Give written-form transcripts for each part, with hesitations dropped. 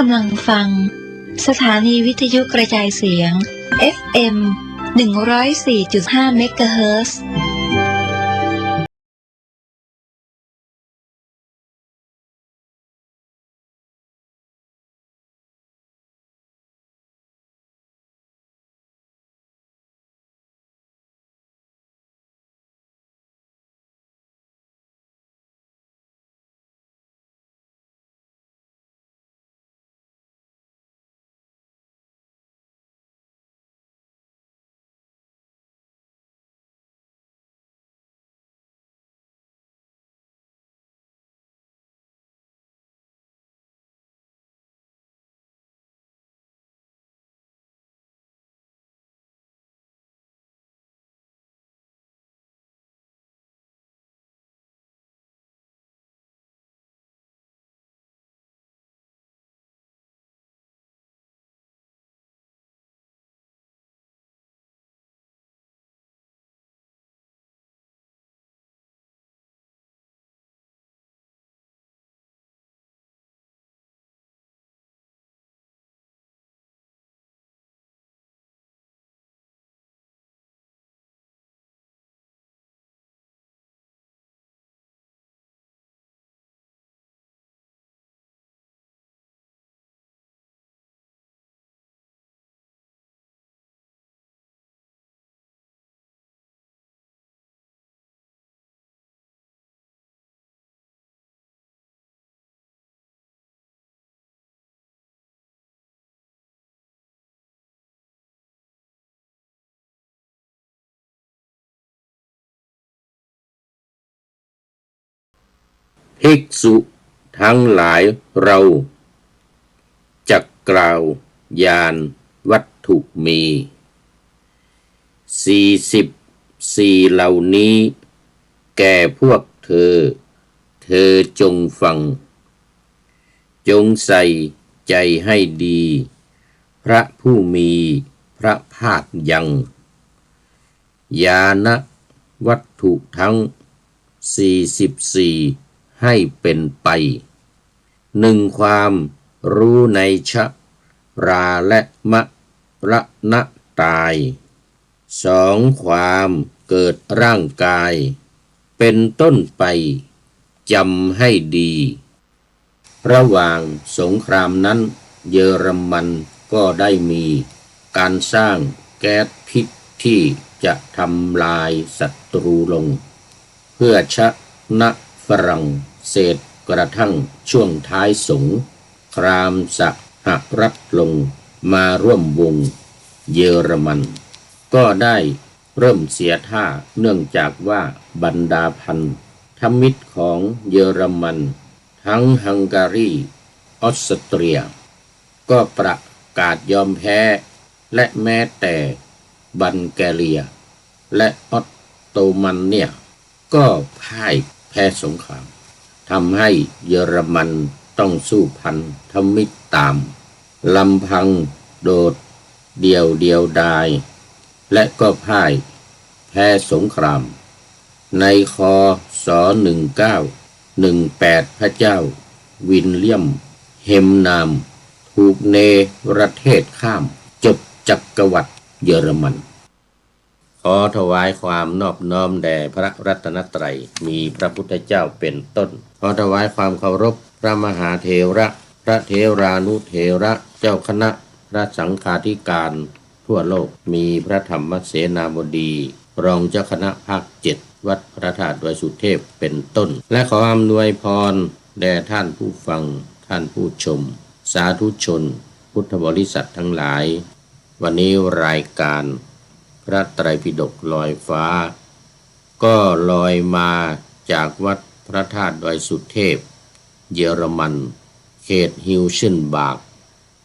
กำลังฟังสถานีวิทยุกระจายเสียง FM 104.5 เมกะเฮิรตซ์ภิกษุทั้งหลายเราจักกล่าวยานวัตถุมี44เหล่านี้แก่พวกเธอจงฟังจงใส่ใจให้ดีพระผู้มีพระภาคยังญาณวัตถุทั้ง44ให้เป็นไป1ความรู้ในชะราและมะระณะตาย2ความเกิดร่างกายเป็นต้นไปจำให้ดีระหว่างสงครามนั้นเยอรมันก็ได้มีการสร้างแก๊สพิษที่จะทำลายศัตรูลงเพื่อชนะฝรั่งเศสกระทั่งช่วงท้ายสงครามสหรัฐลงมาร่วมวงเยอรมันก็ได้เริ่มเสียท่าเนื่องจากว่าบรรดาพันธมิตรของเยอรมันทั้งฮังการีออสเตรียก็ประกาศยอมแพ้และแม้แต่บัลแกเรียและออตโตมันเนี่ยก็พ่ายแพ้สงครามทำให้เยอรมันต้องสู้พันธมิตรตามลำพังโดดเดียวดายและก็พ่ายแพ้สงครามในคศ1918พระเจ้าวิลเลียมเฮมนามถูกเนรเทศข้ามจบจักรวรรดิเยอรมันขอถวายความนอบน้อมแด่พระรัตนตรัยมีพระพุทธเจ้าเป็นต้นขอถวายความเคารพพระมหาเถระพระเถรานุเถระเจ้าคณะพระสังฆาธิการทั่วโลกมีพระธรรมเสนาบดีรองเจ้าคณะภาค7วัดพระธาตุดอยสุเทพเป็นต้นและขออำนวยพรแด่ท่านผู้ฟังท่านผู้ชมสาธุชนพุทธบริษัททั้งหลายวันนี้รายการพระไตรปิฎกลอยฟ้าก็ลอยมาจากวัดพระธาตุดอยสุเทพเยอรมันเขตฮิวเชนบาร์ก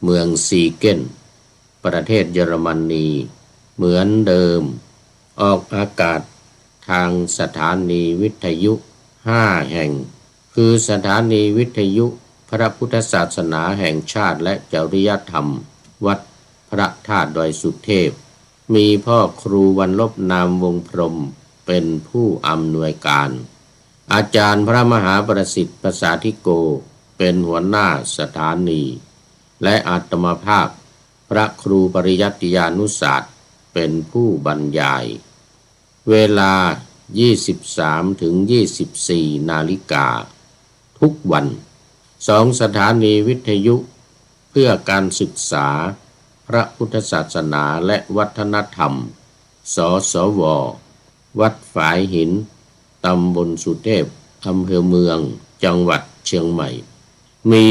เมืองซีเกนประเทศเยอรมนีเหมือนเดิมออกอากาศทางสถานีวิทยุ5แห่งคือสถานีวิทยุพระพุทธศาสนาแห่งชาติและจริยธรรมวัดพระธาตุดอยสุเทพมีพ่อครูวรรลบนามวงพรหมเป็นผู้อำนวยการอาจารย์พระมหาประสิทธิ์ประสาธิโกเป็นหัวหน้าสถานี และอาตมาภาพพระครูปริยัติยานุศาสตร์เป็นผู้บรรยายเวลา 23-24 นาฬิกาทุกวัน2 สถานีวิทยุเพื่อการศึกษาพระพุทธศาสนาและวัฒนธรรมสสว.วัดฝายหินตำบลสุเทพอำเภอเมืองจังหวัดเชียงใหม่มี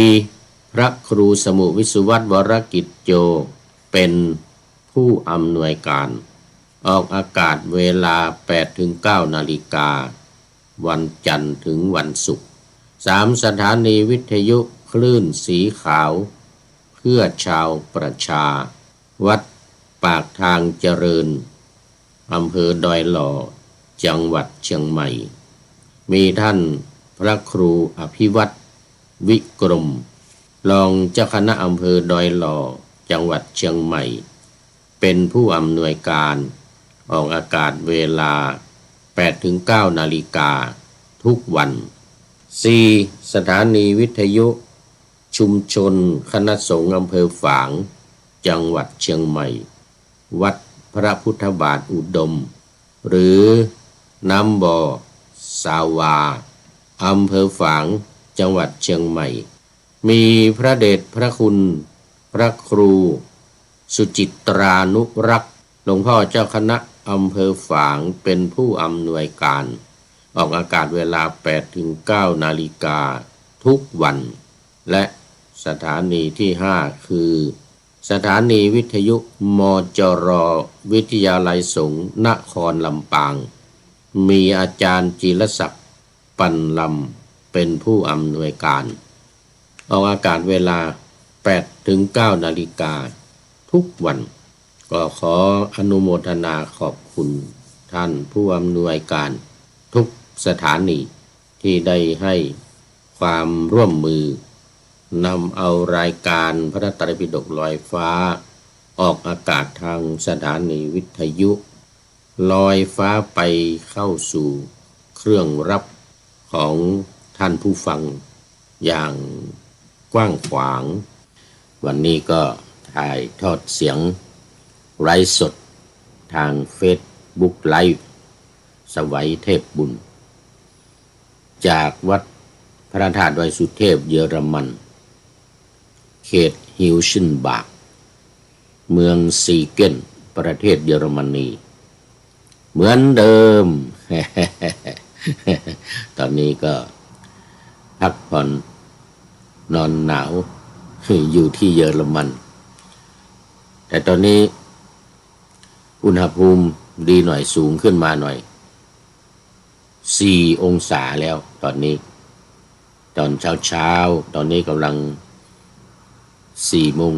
พระครูสมุวิสุวัตวรกิจโจเป็นผู้อำนวยการออกอากาศเวลา 8-9 นาฬิกาวันจันทร์ถึงวันศุกร์3 สถานีวิทยุคลื่นสีขาวเพื่อชาวประชาวัดปากทางเจริญอำเภอดอยหล่อจังหวัดเชียงใหม่มีท่านพระครูอภิวัตรวิกรมรองเจ้าคณะอำเภอดอยหล่อจังหวัดเชียงใหม่เป็นผู้อำนวยการออกอากาศเวลา 8-9 นาฬิกาทุกวัน4 สถานีวิทยุชุมชนคณะสงฆ์อำเภอฝางจังหวัดเชียงใหม่วัดพระพุทธบาทอุดมหรือน้ำบ่อสาวาอำเภอฝางจังหวัดเชียงใหม่มีพระเดชพระคุณพระครูสุจิตรานุรักษ์หลวงพ่อเจ้าคณะอำเภอฝางเป็นผู้อำนวยการออกอากาศเวลา 8-9 นาฬิกาทุกวันและสถานีที่ 5 คือสถานีวิทยุมจร.วิทยาลัยสงฆ์นครลำปางมีอาจารย์จิรศักดิ์ปันลำเป็นผู้อำนวยการออกอากาศเวลา 8-9 นาฬิกาทุกวันก็ขออนุโมทนาขอบคุณท่านผู้อำนวยการทุกสถานีที่ได้ให้ความร่วมมือนำเอารายการพระไตรปิฎกลอยฟ้าออกอากาศทางสถานีวิทยุลอยฟ้าไปเข้าสู่เครื่องรับของท่านผู้ฟังอย่างกว้างขวางวันนี้ก็ถ่ายทอดเสียงไลฟ์สดทาง Facebook Live สวัยเทพบุญจากวัดพระธาตุดอยสุเทพเยอรมันเขตฮิวชินบากเมืองซีเกนประเทศเยอรมนีเหมือนเดิม ตอนนี้ก็พักผ่อนนอนหนาวอยู่ที่เยอรมันแต่ตอนนี้อุณหภูมิดีหน่อยสูงขึ้นมาหน่อย4 องศาแล้วตอนนี้ตอนเช้าตอนนี้กำลัง4 โมง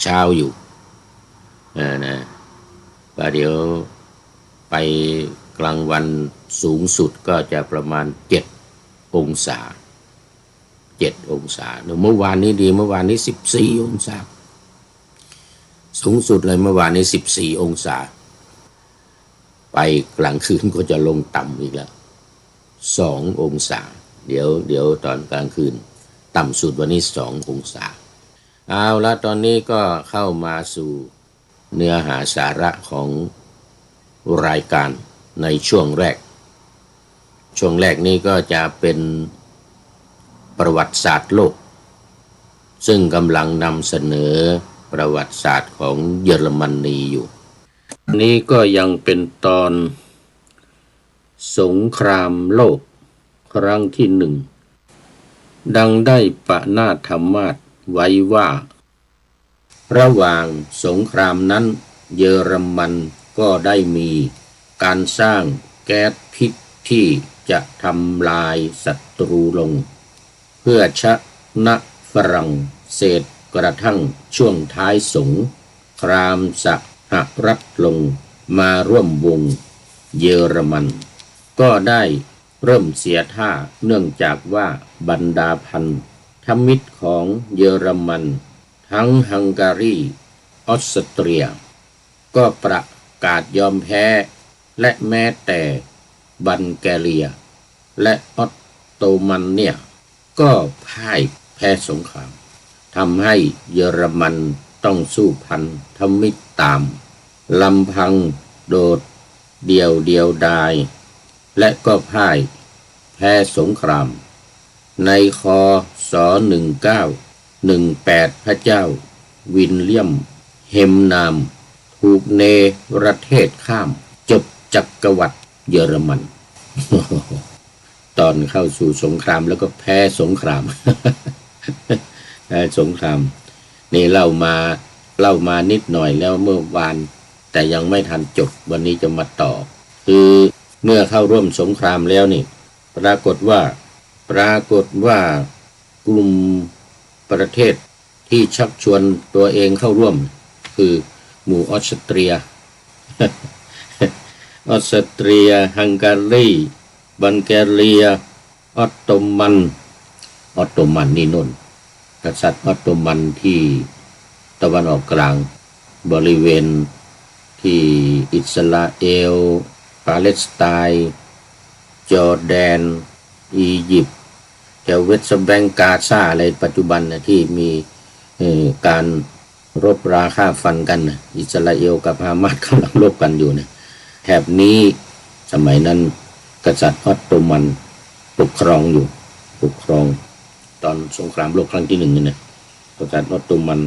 เช้าอยู่นะว่าเดี๋ยวไปกลางวันสูงสุดก็จะประมาณ7 องศา7 องศาเมื่อวานนี้ดีเมื่อวานนี้14 องศาสูงสุดเลยเมื่อวานนี้14 องศาไปกลางคืนก็จะลงต่ำอีกแล้ว2 องศาเดี๋ยวตอนกลางคืนต่ำสุดวันนี้2 องศาเอาละตอนนี้ก็เข้ามาสู่เนื้อหาสาระของรายการในช่วงแรกนี้ก็จะเป็นประวัติศาสตร์โลกซึ่งกำลังนำเสนอประวัติศาสตร์ของเยอรมนีอยู่นี้ก็ยังเป็นตอนสงครามโลกครั้งที่ 1ดังได้ปนาถมาสไว้ว่าระหว่างสงครามนั้นเยอรมันก็ได้มีการสร้างแก๊สพิษที่จะทำลายศัตรูลงเพื่อชนะฝรั่งเศสกระทั่งช่วงท้ายสงครามสหรัฐลงมาร่วมวงเยอรมันก็ได้เริ่มเสียท่าเนื่องจากว่าบรรดาพันธมิตรของเยอรมันทั้งฮังการีออสเตรียก็ประกาศยอมแพ้และแม้แต่บัลแกเรียและออตโตมันเนี่ยก็พ่ายแพ้สงครามท ทำให้เยอรมันต้องสู้พันธมิตรตามลำพังโดดเดียวดายและก็พ่ายแพ้สงครามในคศ1918พระเจ้าวิลเลียมเฮมนามถูกเนรเทศข้ามจบจักรวรรดิเยอรมัน ตอนเข้าสู่สงครามแล้วก็แพ้สงคราม แพ้สงครามนี่เล่ามานิดหน่อยแล้วเมื่อวานแต่ยังไม่ทันจบวันนี้จะมาต่อคือเมื่อเข้าร่วมสงครามแล้วนี่ปรากฏว่ากลุ่มประเทศที่ชักชวนตัวเองเข้าร่วมคือหมู่ออสเตรีย ออสเตรียฮังการีบัลแกเรียออตโตมันนี่นู่นกษัตริย์ออตโตมันที่ตะวันออกกลางบริเวณที่อิสราเอลปาเลสไตน์จอร์แดนอียิปต์แถวเวสต์แบงก์กาซาอะไรปัจจุบันนะที่มีการรบราฆ่าฟันกันนะอิสราเอลกับฮามาสกำลังรบกันอยู่นะแถบนี้สมัยนั้นกษัตริย์ออตโตมันปกครองตอนสงครามโลกครั้งที่ 1นี่นะกษัตริย์ออตโตมัน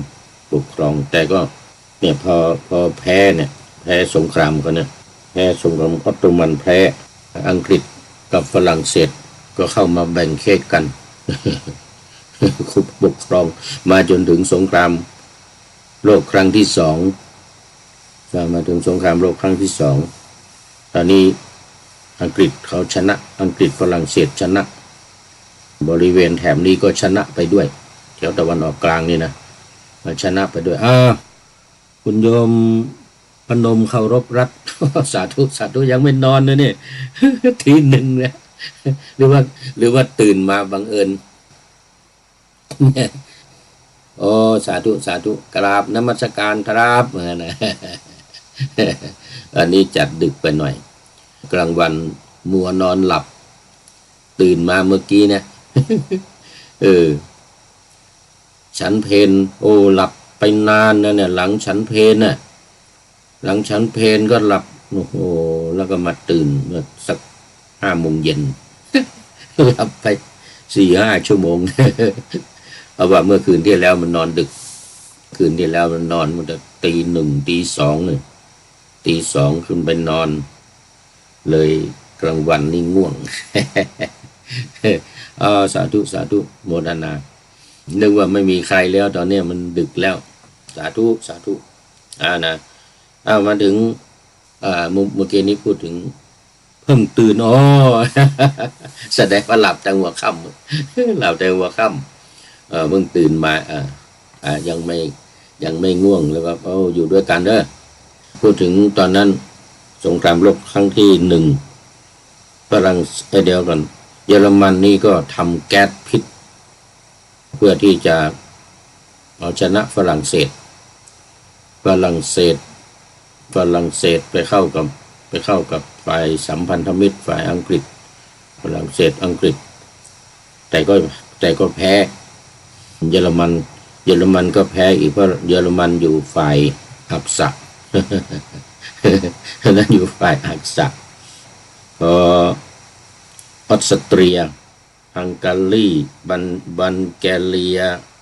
ปกครองแต่ก็เนี่ยพอแพ้สงครามกันเนี่ยแพ้สงครามออตโตมันแพ้อังกฤษกับฝรั่งเศสก็เข้ามาแบ่งเขตกัน คุบปกครองมาจนถึงสงครามโลกครั้งที่ 2มาถึงสงครามโลกครั้งที่ 2ตอนนี้อังกฤษเขาชนะอังกฤษฝรั่งเศสชนะบริเวณแถบนี้ก็ชนะไปด้วยแถวตะวันออกกลางนี่นะชนะไปด้วยคุณโยมพนมเคารพรัต สาธุยังไม่นอนเลยเนี่ย ทีหนึ่งเนี่ยหรือว่าตื่นมาบังเอิญ โอ้สาธุกราบนมัสการครับนะ อันนี้จัดดึกไปหน่อยกลางวันมัวนอนหลับตื่นมาเมื่อกี้นะ ฉันเพลโอ้หลับไปนานนะเนี่ยหลังฉันเพลน่ะหลังฉันเพลก็หลับโอ้โหแล้วก็มาตื่นเมื่อสัก5 โมงเย็น หลับไป4-5 ชั่วโมง เพราะว่าเมื่อคืนที่แล้วมันนอนดึกคืนที่แล้วมันนอนมันจะตี 1ตี 2เลยตี 2ขึ้นไปนอนเลยกลางวันนี่ง่วง สาธุโมทนานึกว่าไม่มีใครแล้วตอนนี้มันดึกแล้วสาธุนะมาถึงเมื่อกี้นี้พูดถึงเพิ่งตื่นแสดงว่าหลับแต่หัวค่ำหลับแต่หัวค่ำเพิ่งตื่นมายังไม่ง่วงแล้วก็อยู่ด้วยกันเด้อพูดถึงตอนนั้นสงครามโลกครั้งที่ 1ฝรั่งเดียวกันเยอรมันนี่ก็ทำแก๊สพิษเพื่อที่จะเอาชนะฝรั่งเศสไปเข้ากับฝ่ายสัมพันธมิตรฝ่ายอังกฤษฝรั่งเศสอังกฤษแต่ก็แพ้เยอรมันก็แพ้อีกเพราะเยอรมันอยู่ฝ่ายอักษะ นั้นอยู่ฝ่ายอักษะพอออสเตรียฮังการีบัลแกเรีย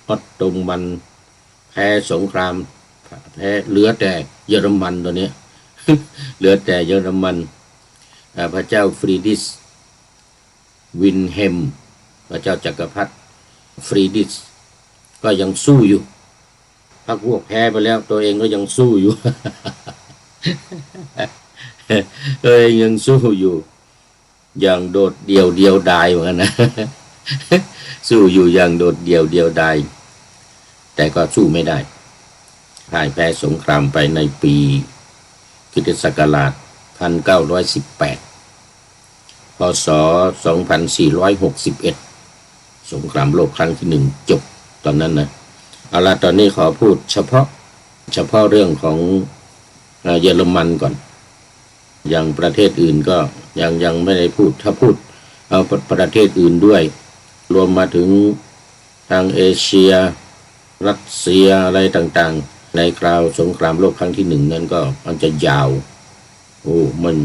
ออตโตมันแพ้สงครามแพ้เหลือแต่เยอรมันตัวนี้ เหลือแต่เยอรมันพระเจ้าฟรีดิชวินเฮมพระเจ้าจักรพรรดิฟรีดิชก็ยังสู้อยู่พรรคพวกแพ้ไปแล้วตัวเองก็ยังสู้อยู่ ตัวเองยังสู้อยู่อย่างโดดเดียวดายเหมือนกันนะ สู้อยู่อย่างโดดเดียวดายแต่ก็สู้ไม่ได้พ่ายแพ้สงครามไปในปีคริสตศักราช1918พศ2461สงครามโลกครั้งที่ 1จบตอนนั้นนะเอาละตอนนี้ขอพูดเฉพาะเรื่องของเยอรมันก่อนอย่างประเทศอื่นก็ยังไม่ได้พูดถ้าพูดเอาประเทศอื่นด้วยรวมมาถึงทางเอเชีย รัสเซียอะไรต่างๆในคราวสงครามโลกครั้งที่หนึ่งนั้นก็มันจะยาวมัน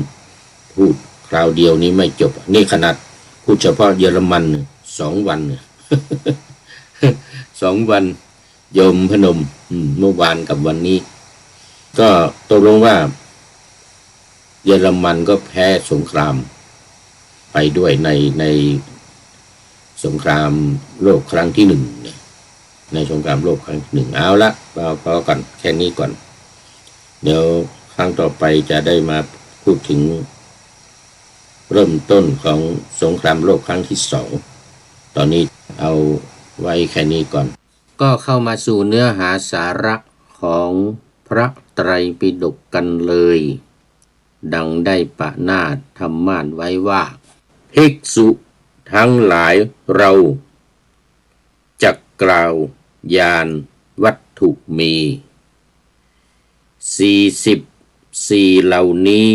พูดคราวเดียวนี้ไม่จบนี่ขนาดพูดเฉพาะเยอรมัน2 วัน2 วันยมพนมเมื่อวานกับวันนี้ก็ตกลงว่าเยอรมันก็แพ้สงครามไปด้วยในสงครามโลกครั้งที่หนึ่งในสงครามโลกครั้งที่หนึ่งเอาละเราพอก่อนแค่นี้ก่อนเดี๋ยวครั้งต่อไปจะได้มาพูดถึงเริ่มต้นของสงครามโลกครั้งที่2ตอนนี้เอาไว้แค่นี้ก่อนก็เข้ามาสู่เนื้อหาสาระของพระไตรปิฎกกันเลยดังได้ประนาถธรรมาสไว้ว่าภิกษุทั้งหลายเราจักกล่าวยานวัตถุมี44เหล่านี้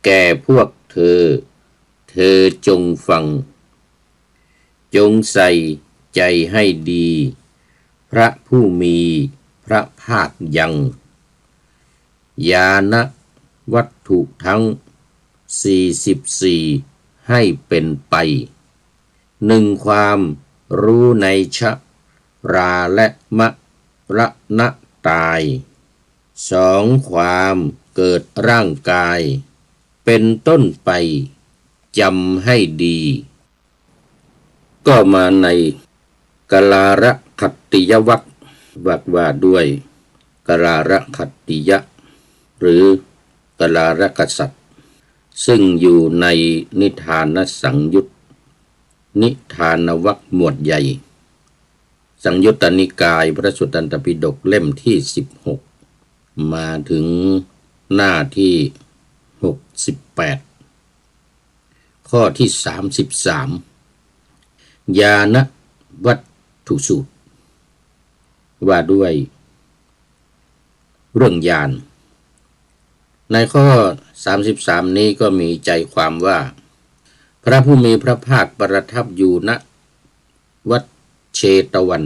แก่พวกเธอจงฟังจงใส่ใจให้ดีพระผู้มีพระภาคยังญาณวัตถุทั้ง44ให้เป็นไป1ความรู้ในชะราและมะระณะตาย2ความเกิดร่างกายเป็นต้นไปจำให้ดีก็มาในกลาระขัตติยวัตรว่าด้วยกลาระขัตติยะหรือกลาระกษัตริย์ซึ่งอยู่ในนิทานสังยุตนิทานวรรคหมวดใหญ่สังยุตตนิกายพระสุตตันตปิฎกเล่มที่16มาถึงหน้าที่68ข้อที่33ญาณวัตถุสูตรว่าด้วยเรื่องญาณในข้อ33นี้ก็มีใจความว่าพระผู้มีพระภาคประทับอยู่ณวัดเชตวัน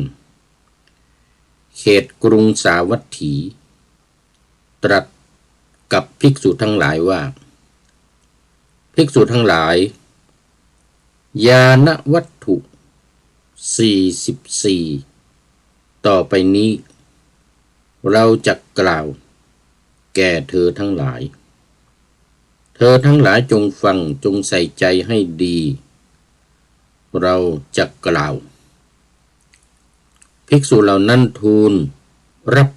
เขตกรุงสาวัตถีตรัสกับภิกษุทั้งหลายว่าภิกษุทั้งหลายญาณวัตถุ44ต่อไปนี้เราจะกล่าวแก่เธอทั้งหลายเธอทั้งหลายจงฟังจงใส่ใจให้ดีเราจะกล่าวภิกษุเหล่านั้นทูลรับ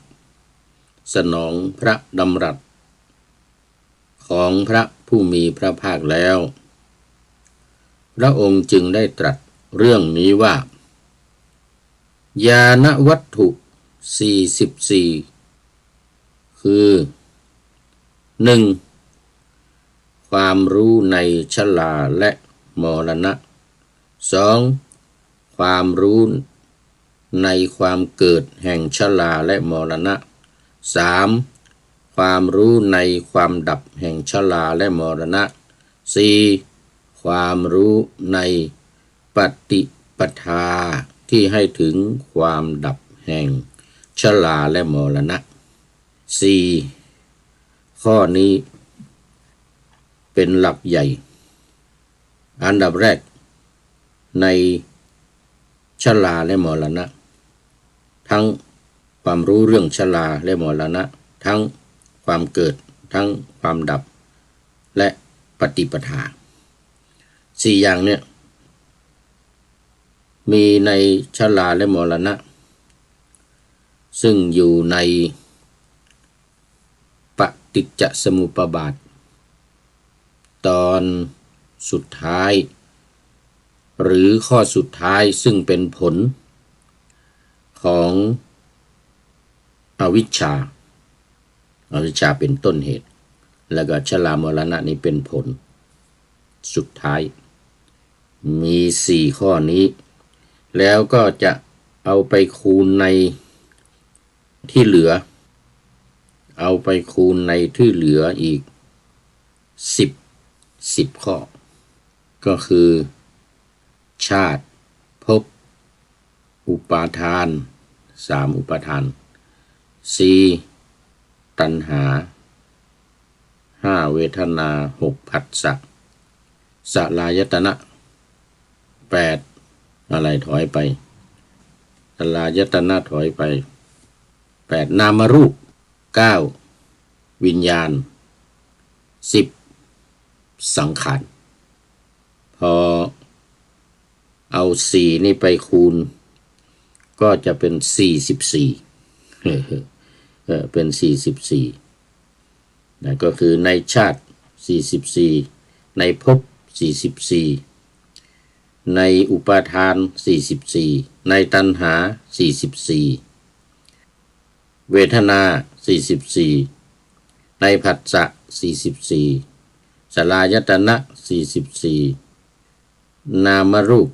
สนองพระดำรัสของพระผู้มีพระภาคแล้วพระองค์จึงได้ตรัสเรื่องนี้ว่าญาณวัตถุ44คือ1ความรู้ในชราและมรณะ2ความรู้ในความเกิดแห่งชราและมรณะ3ความรู้ในความดับแห่งชราและมรณะ4ความรู้ในปฏิปทาที่ให้ถึงความดับแห่งชราและมรณะ4ข้อนี้เป็นหลักใหญ่อันดับแรกในชราและมรณะทั้งความรู้เรื่องชราและมรณะทั้งความเกิดทั้งความดับและปฏิปทา4อย่างเนี่ยมีในชราและมรณะซึ่งอยู่ในปฏิจจสมุปบาทตอนสุดท้ายหรือข้อสุดท้ายซึ่งเป็นผลของอวิชชาเป็นต้นเหตุแล้วก็ชรามรณะนี้เป็นผลสุดท้ายมี4ข้อนี้แล้วก็จะเอาไปคูณในที่เหลืออีก10ข้อก็คือชาติภพอุปาทาน 3 อุปาทาน 4 ตัณหา 5 เวทนา 6 ผัสสะสลายตนะ 8 อะไรถอยไปสลายตนะถอยไป 8 นามรูป 9 วิญญาณ 10 สังขารพอเอา4นี่ไปคูณก็จะเป็น44เป็น44นะก็คือในชาติ44ในภพ44ในอุปาทาน44ในตัณหา44เวทนา44ในผัสสะ44สลายตนะ44นามรูป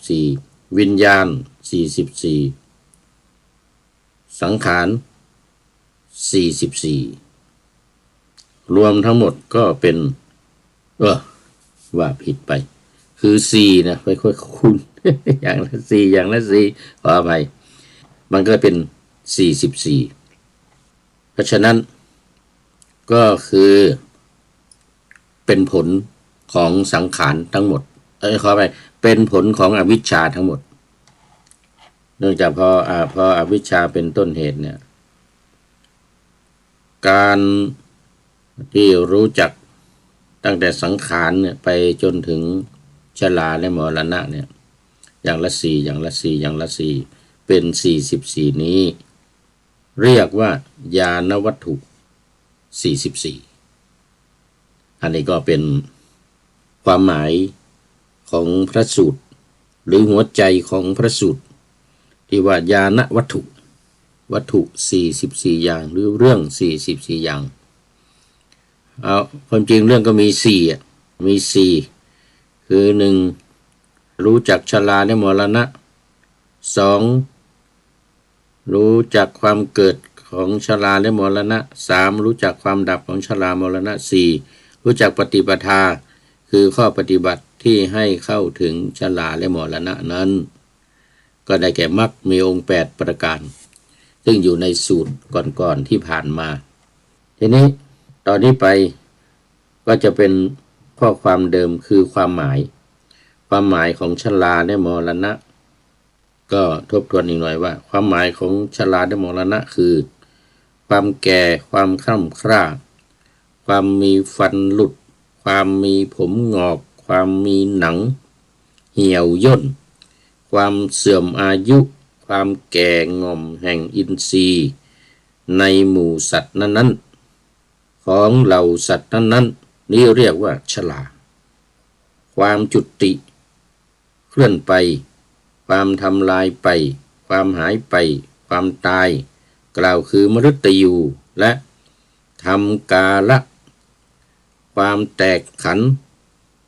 44วิญญาณ44สังขาร44รวมทั้งหมดก็เป็นว่าผิดไปคือ4นะค่อยๆคูณ อย่างละ4อย่างละ4ขออภัยมันก็เป็น44เพราะฉะนั้นก็คือเป็นผลของสังขารทั้งหมดขอไปเป็นผลของอวิชชาทั้งหมดเนื่องจากพออวิชชาเป็นต้นเหตุเนี่ยการที่รู้จักตั้งแต่สังขารเนี่ยไปจนถึงชราและมรณะเนี่ยอย่างละ4อย่างละ4อย่างละ4เป็น44นี้เรียกว่าญาณวัตถุ44อันนี้ก็เป็นความหมายของพระสูตรหรือหัวใจของพระสูตรที่ว่าญาณวัตถุ44อย่างหรือเรื่อง44อย่างเอาความจริงเรื่องก็มี4คือ1รู้จักชราและมรณะ2รู้จักความเกิดของชราและมรณะ3รู้จักความดับของชรามรณะ4รู้จักปฏิปทาคือข้อปฏิบัติที่ให้เข้าถึงชราและมรณะนั้นก็ได้แก่มรรคมีองค์8ประการซึ่งอยู่ในสูตรก่อนๆที่ผ่านมาทีนี้ตอนนี้ไปก็จะเป็นข้อความเดิมคือความหมายของชราและมรณะก็ทบทวนอีกหน่อยว่าความหมายของชราและมรณะคือความแก่ความคร่ำคร่าความมีฟันหลุดความมีผมงอกความมีหนังเหี่ยวย่นความเสื่อมอายุความแก่ง่อมแห่งอินทรีย์ในหมู่สัตว์นั้นๆของเหล่าสัตว์นั้นๆนี้เรียกว่าชราความจุติเคลื่อนไปความทำลายไปความหายไปความตายกล่าวคือมฤตยูและทำกาละความแตกขันธ์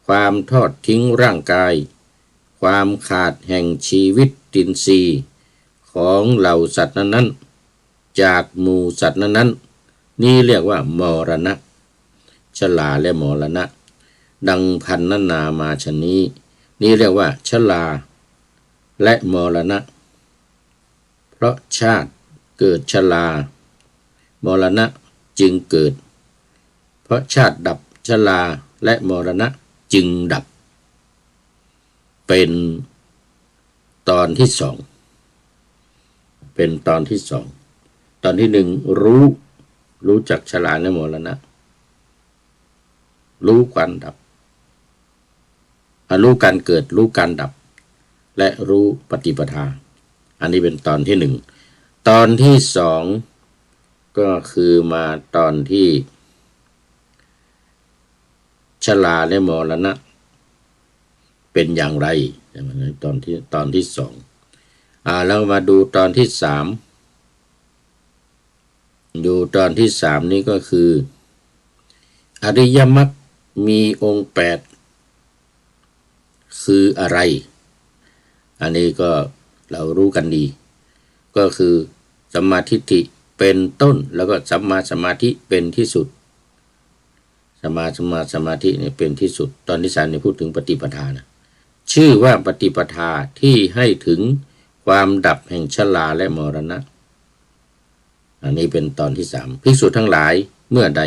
ความทอดทิ้งร่างกายความขาดแห่งชีวิตตินทรีย์ของเหล่าสัตว์นั้นๆจากหมู่สัตว์นั้นๆนี่เรียกว่ามรณะชราและมรณะดังพันนามาชนี้นี่เรียกว่าชราและมรณะเพราะชาติเกิดชรามรณะจึงเกิดเพราะชาติดับชราและมรณะจึงดับเป็นตอนที่2เป็นตอนที่2ตอนที่1รู้จักชราและมรณะรู้การดับรู้การเกิดรู้การดับและรู้ปฏิปทาอันนี้เป็นตอนที่1ตอนที่2ก็คือมาตอนที่ชราและมรณะเป็นอย่างไรตอนที่2แล้วมาดูตอนที่3ดูตอนที่3นี้ก็คืออริยมรรคมีองค์8คืออะไรอันนี้ก็เรารู้กันดีก็คือสัมมาทิฏฐิเป็นต้นแล้วก็สัมมาสมาธิเป็นที่สุดสัมมาสมาธินี่เป็นที่สุดตอนที่3นี่พูดถึงปฏิปทานะชื่อว่าปฏิปทาที่ให้ถึง ความดับแห่งชราและมรณะอันนี้เป็นตอนที่สามภิกษุทั้งหลายเมื่อใด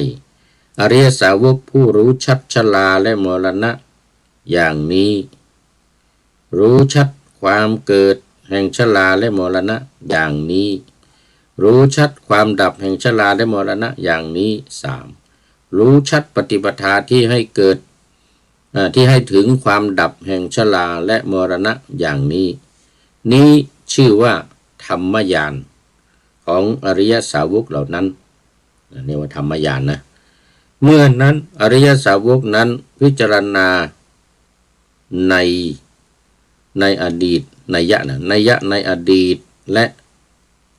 อริยสาวกผู้รู้ชัดชราและมรณะอย่างนี้รู้ชัดความเกิดแห่งชราและมรณะอย่างนี้รู้ชัดความดับแห่งชราและมรณะอย่างนี้สามรู้ชัดปฏิปทาที่ให้เกิดที่ให้ถึงความดับแห่งชราและมรณะอย่างนี้นี้ชื่อว่าธรรมญาณของอริยสาวกเหล่านั้นเรียกว่าธรรมญาณนะเมื่อนั้นอริยสาวกนั้นพิจารณาในอดีตนัยยะในอดีตและ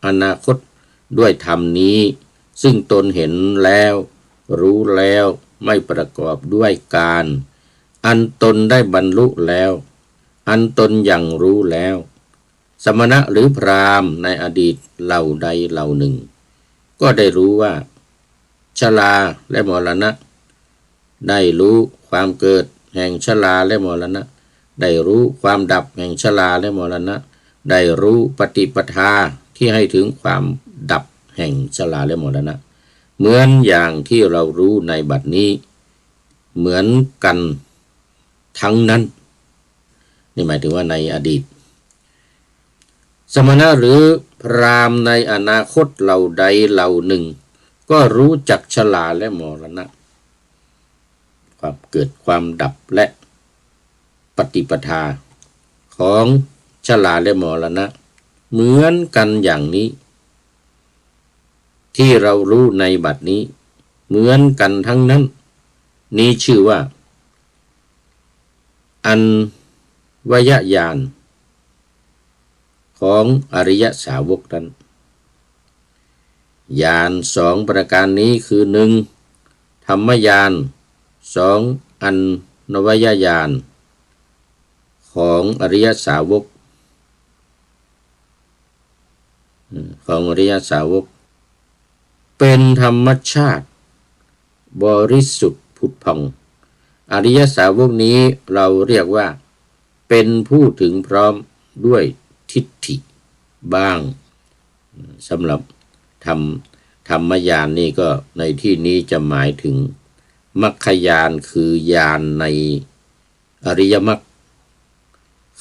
อนาคตด้วยธรรมนี้ซึ่งตนเห็นแล้วรู้แล้วไม่ประกอบด้วยการอันตนได้บรรลุแล้วอันตนยังรู้แล้วสมณะหรือพราหมณ์ในอดีตเหล่าใดเหล่าหนึ่งก็ได้รู้ว่าชราและมรณะได้รู้ความเกิดแห่งชราและมรณะได้รู้ความดับแห่งชราและมรณะได้รู้ปฏิปทาที่ให้ถึงความดับแห่งชราและมรณะเหมือนอย่างที่เรารู้ในบัดนี้เหมือนกันทั้งนั้นนี่หมายถึงว่าในอดีตสมณะหรือพราหมณ์ในอนาคตเหล่าใดเหล่าหนึ่งก็รู้จักชราและมรณะความเกิดความดับและปฏิปทาของชราและมรณะเหมือนกันอย่างนี้ที่เรารู้ในบัดนี้เหมือนกันทั้งนั้นนี้ชื่อว่าอันวยญาณของอริยสาวกนั้นญาณสองประการนี้คือหนึ่งธรรมญาณสองอันวยญาณของอริยสาวกเป็นธรรมชาติบริสุทธิ์ผุดผ่องอริยสาวกนี้เราเรียกว่าเป็นผู้ถึงพร้อมด้วยทิฏฐิบ้างสำหรับธรรมญาณนี่ก็ในที่นี้จะหมายถึงมรรคญาณคือญาณในอริยมรรค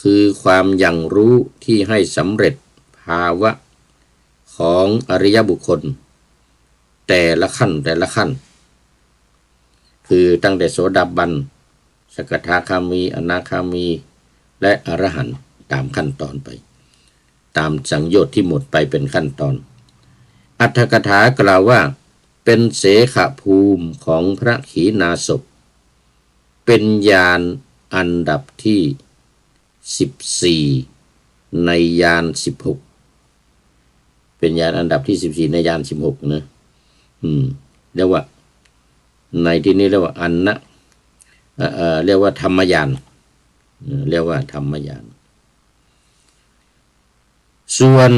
คือความยังรู้ที่ให้สำเร็จภาวะของอริยบุคคลแต่ละขั้นคือตั้งแต่โสดาบันสกทาคามีอนาคามีและอรหันต์ตามขั้นตอนไปตามสังโยชน์ที่หมดไปเป็นขั้นตอนอรรถกถากล่าวว่าเป็นเสขภูมิของพระขีณาสพเป็นญาณอันดับที่14ในญาณ16เป็นญาณอันดับที่14ในญาณ16นะเรียกว่าในที่นี้เรียกว่าเรียกว่าธรรมญาณส่วน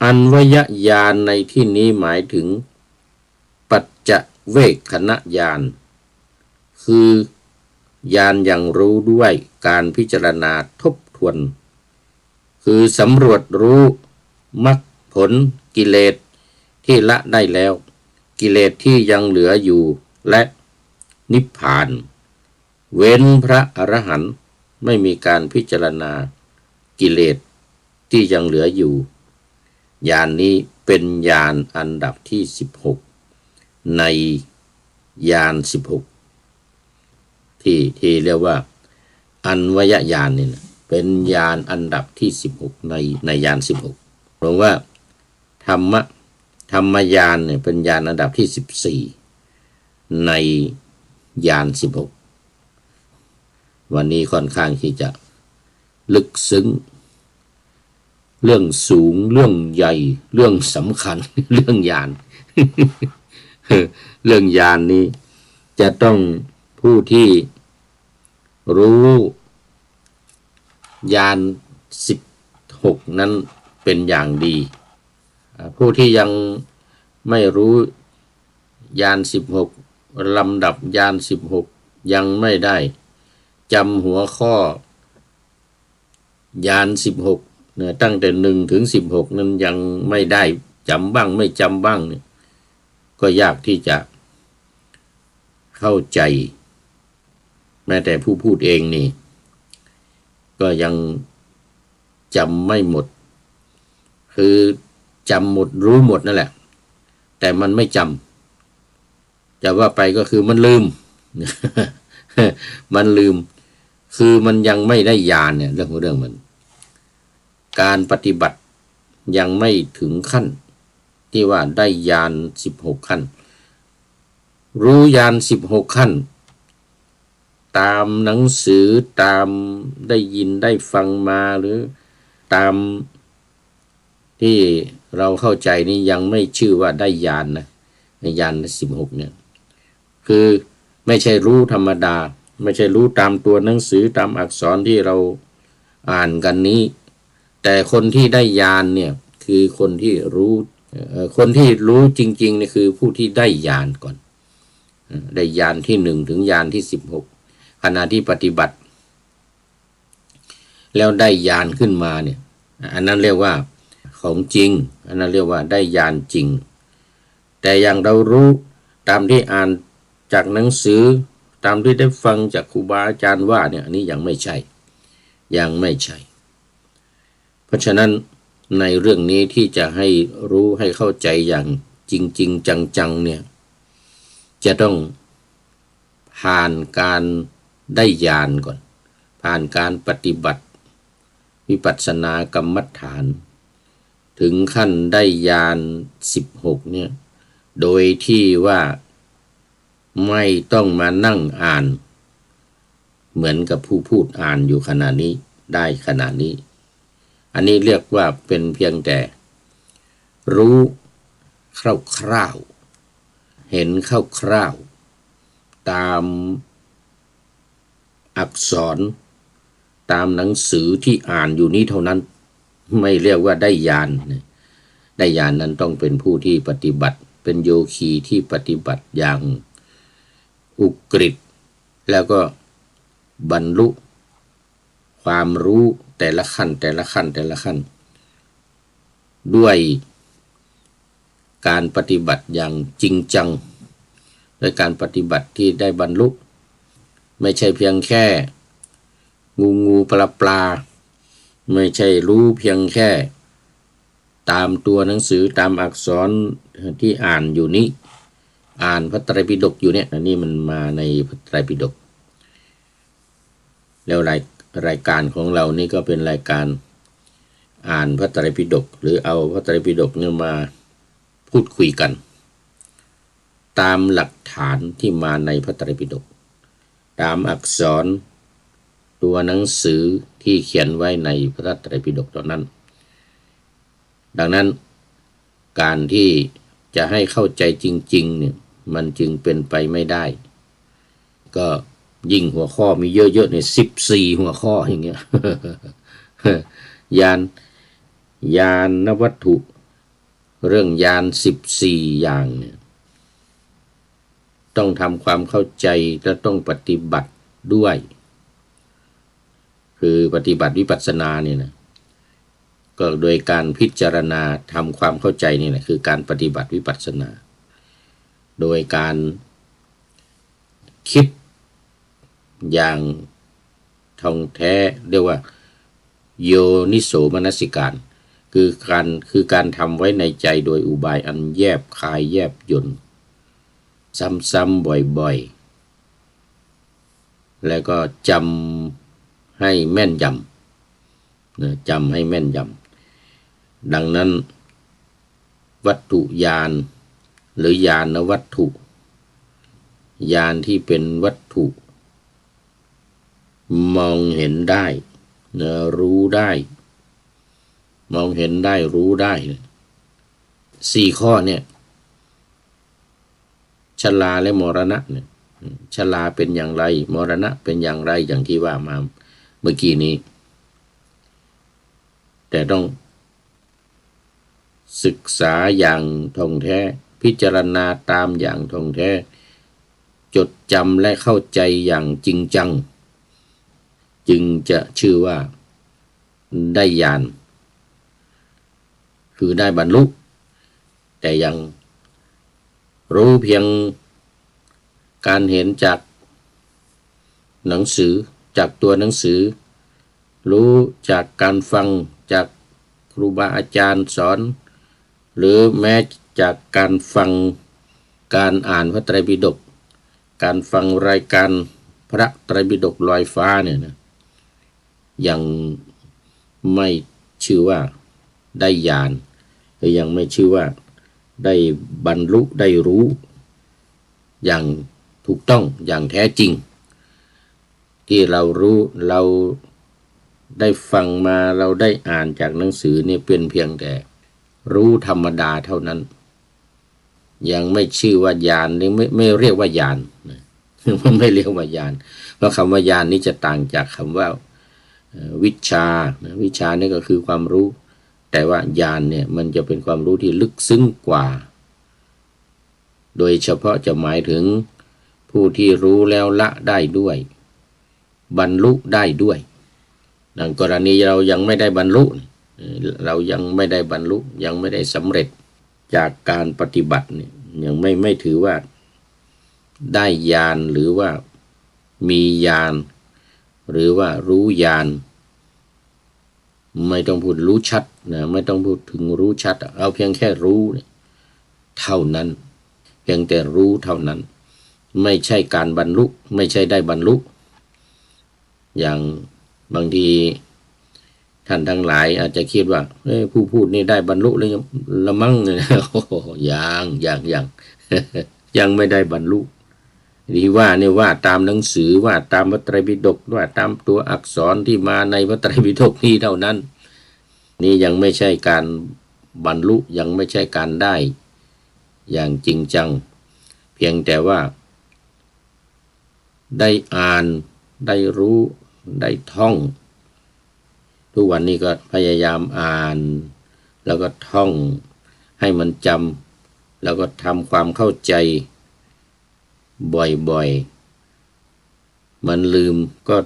อันวยญาณในที่นี้หมายถึงปัจจเวคขณญาณคือญาณอย่างรู้ด้วยการพิจารณาทบทวนคือสำรวจรู้มรรคผลกิเลสที่ละได้แล้วกิเลสที่ยังเหลืออยู่และนิพพานเว้นพระอรหันต์ไม่มีการพิจารณากิเลสที่ยังเหลืออยู่ญาณนี้เป็นญาณอันดับที่16ในญาณ16ที่เรียกว่าอันวยญาณนี่นะเป็นญาณอันดับที่16ในญาณ16เพราะว่าธรรมญาณเนี่ยเป็นญาณอันดับที่14ในญาณ16วันนี้ค่อนข้างที่จะลึกซึ้งเรื่องสูงเรื่องใหญ่เรื่องสำคัญเรื่องญาณ เรื่องญาณนี้จะต้องผู้ที่รู้ญาณ16นั้นเป็นอย่างดีผู้ที่ยังไม่รู้ญาณ16ลำดับญาณ16ยังไม่ได้จำหัวข้อญาณ16 เนี่ยตั้งแต่1 ถึง 16นั้นยังไม่ได้จำบ้างไม่จำบ้างเนี่ยก็ยากที่จะเข้าใจแม้แต่ผู้พูดเองนี่ก็ยังจำไม่หมดคือจำหมดรู้หมดนั่นแหละแต่มันไม่จำจะว่าไปก็คือมันลืม มันลืมคือมันยังไม่ได้ญาณเนี่ยเรื่องมันการปฏิบัติยังไม่ถึงขั้นที่ว่าได้ญาณ16ขั้นรู้ญาณ16ขั้นตามหนังสือตามได้ยินได้ฟังมาหรือตามที่เราเข้าใจนี่ยังไม่ชื่อว่าได้ญาณนะในญาณ16เนี่ยคือไม่ใช่รู้ธรรมดาไม่ใช่รู้ตามตัวหนังสือตามอักษรที่เราอ่านกันนี้แต่คนที่ได้ญาณเนี่ยคือคนที่รู้จริงๆนี่คือผู้ที่ได้ญาณก่อนได้ญาณที่1ถึงญาณที่16ขณะที่ปฏิบัติแล้วได้ญาณขึ้นมาเนี่ยอันนั้นเรียกว่าของจริงอันนั้นเรียกว่าได้ญาณจริงแต่อย่างเรารู้ตามที่อ่านจากหนังสือตามที่ได้ฟังจากครูบาอาจารย์ว่าเนี่ยอันนี้ยังไม่ใช่เพราะฉะนั้นในเรื่องนี้ที่จะให้รู้ให้เข้าใจอย่างจริงๆจังๆเนี่ยจะต้องผ่านการได้ญาณก่อนผ่านการปฏิบัติวิปัสสนากรรมฐานถึงขั้นได้ญาณ16เนี่ยโดยที่ว่าไม่ต้องมานั่งอ่านเหมือนกับผู้พูดอ่านอยู่ขณะนี้ได้ขณะนี้อันนี้เรียกว่าเป็นเพียงแต่รู้คร่าวๆเห็นคร่าวๆตามอักษรตามหนังสือที่อ่านอยู่นี้เท่านั้นไม่เรียกว่าได้ญาณได้ญาณนั้นต้องเป็นผู้ที่ปฏิบัติเป็นโยคีที่ปฏิบัติอย่างอุกฤษแล้วก็บรรลุความรู้แต่ละขั้นด้วยการปฏิบัติอย่างจริงจังด้วยการปฏิบัติที่ได้บรรลุไม่ใช่เพียงแค่งูปลาไม่ใช่รู้เพียงแค่ตามตัวหนังสือตามอักษรที่อ่านอยู่นี้อ่านพระไตรปิฎกอยู่เนี่ยอันนี้มันมาในพระไตรปิฎกแล้วรายการของเรานี่ก็เป็นรายการอ่านพระไตรปิฎกหรือเอาพระไตรปิฎกเนี่ยมาพูดคุยกันตามหลักฐานที่มาในพระไตรปิฎกตามอักษรตัวหนังสือที่เขียนไว้ในพระไตรปิฎกตอนนั้นดังนั้นการที่จะให้เข้าใจจริงๆเนี่ยมันจึงเป็นไปไม่ได้ก็ยิ่งหัวข้อมีเยอะๆเนี่ย14หัวข้ออย่างเงี้ย ญาณวัตถุเรื่องญาณ14อย่างเนี่ยต้องทำความเข้าใจและต้องปฏิบัติด้วยคือปฏิบัติวิปัสสนาเนี่ยนะก็โดยการพิจารณาทำความเข้าใจนี่แหละคือการปฏิบัติวิปัสสนาโดยการคิดอย่างท่องแท้เรียกว่าโยนิโสมนสิการคือการทำไว้ในใจโดยอุบายอันแยบคายแยบยลซ้ำๆบ่อยๆแล้วก็จำให้แม่นยำจำให้แม่นยำดังนั้นวัตถุญาณหรือญาณวัตถุญาณที่เป็นวัตถุมองเห็นได้รู้ได้มองเห็นได้รู้ได้4ข้อเนี่ยชราและมรณะเนี่ยชราเป็นอย่างไรมรณะเป็นอย่างไรอย่างที่ว่ามาเมื่อกี้นี้แต่ต้องศึกษาอย่างท่องแท้พิจารณาตามอย่างท่องแท้จดจำและเข้าใจอย่างจริงจังจึงจะชื่อว่าได้ญาณ คือได้บรรลุแต่ยังรู้เพียงการเห็นจากหนังสือจากตัวหนังสือรู้จากการฟังจากครูบาอาจารย์สอนหรือแม้จากการฟังการอ่านพระไตรปิฎกการฟังรายการพระไตรปิฎกลอยฟ้าเนี่ยนะยังไม่ชื่อว่าได้ญาณหรือยังไม่ชื่อว่าได้บรรลุได้รู้อย่างถูกต้องอย่างแท้จริงที่เรารู้เราได้ฟังมาเราได้อ่านจากหนังสือเนี่ยเป็นเพียงแต่รู้ธรรมดาเท่านั้นยังไม่ชื่อว่าญาณนี่ไม่เรียกว่าญาณไม่เรียกว่าญาณเพราะคำว่าญาณนี้จะต่างจากคำว่าวิชาวิชานี่ก็คือความรู้แต่ว่าญาณเนี่ยมันจะเป็นความรู้ที่ลึกซึ้งกว่าโดยเฉพาะจะหมายถึงผู้ที่รู้แล้วละได้ด้วยบรรลุได้ด้วยดังกรณีเรายังไม่ได้บรรลุเรายังไม่ได้บรรลุยังไม่ได้สำเร็จจากการปฏิบัติเนี่ยยังไม่ถือว่าได้ญาณหรือว่ามีญาณหรือว่ารู้ญาณไม่ต้องพูดรู้ชัดนะไม่ต้องพูดถึงรู้ชัดเอาเพียงแค่รู้เท่านั้นเพียงแต่รู้เท่านั้นไม่ใช่การบรรลุไม่ใช่ได้บรรลุอย่างบางทีท่านทั้งหลายอาจจะคิดว่าผู้พูดนี่ได้บรรลุแล้วละมั่งโอ้ยังยังไม่ได้บรรลุที่ว่าเนี่ยว่าตามหนังสือว่าตามพระไตรปิฎกว่าตามตัวอักษรที่มาในพระไตรปิฎกนี้เท่านั้นนี่ยังไม่ใช่การบรรลุยังไม่ใช่การได้อย่างจริงจังเพียงแต่ว่าได้อ่านได้รู้ได้ท่องทุกวันนี้ก็พยายามอ่านแล้วก็ท่องให้มันจำแล้วก็ทำความเข้าใจบ่อยๆมันลืมก็